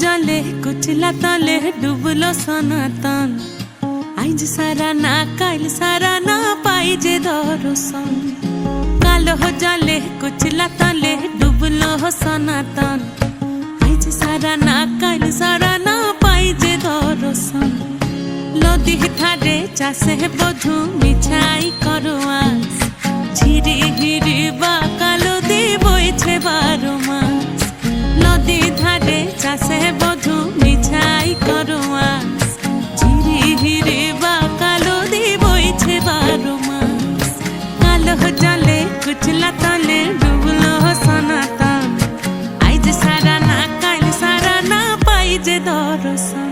जले कुचला तले डुबलो सनातन आइज सारा ना काल सारा ना पाई जे दर्शन कालो जले कुचला तले डुबलो सनातन आइज सारा ना काल सारा ना पाई जे दर्शन नदी थारे चाषे बधु मिछाई करो आस झिरी हिरी बा कालो दी बइछे 12 मास नदी धारे चाषे बधु मिछाई करो आस झिरी हिरी बा कालो दी बइछे 12 मास कालो जले कुचला तले डुबलो सनातन आइज सारा ना काल सारा ना पाई जे दर्शन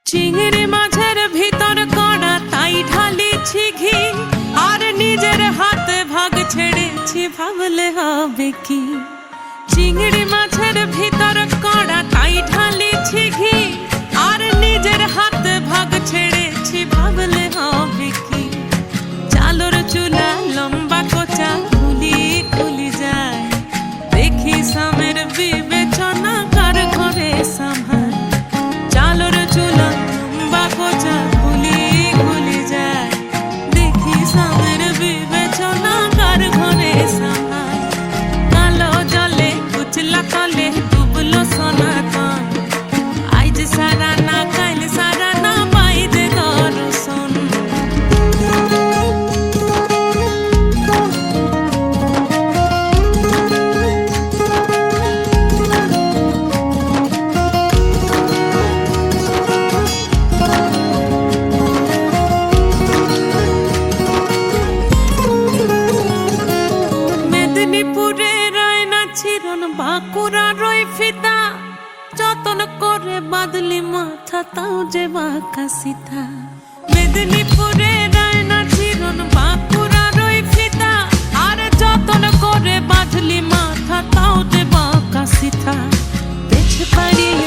चिंगड़ी माझेर भीतर कड़ा ताई ढालिछि घी और निजेर हाथे भाग छेड़ेछि भाबले हबे कि चिंगड़ी माझेर भीतर कड़ा ताई ढालिछि घी और निजेर हाथे भाग छेड़ेछि भाबले हबे कि चालोर चूला लम्बा कोचा खुली खुली जाए देखी सामेर विवेचना कर घरे संभाल चालोर चूला लम्बा कोचा खुली खुली जाए देखी सामेर विवेचना कर घरे संभाल कालो जले कुचला तले डुबलो सनातन आइज सारा ना काल सारा ना पाई जे दर्शन মেদিনীপুরে রয় না চিরন বাঁকুড়া রয় ফিতা যতন করে বাদলি মাথা তাও যে বাঁকা সিথা মেদিনীপুরে রয় না চিরন বাঁকুড়া রয় ফিতা আর যতন করে বাঁধলি মাথা তাও যে বাঁকা সিথা পেছ পাড়িয়ে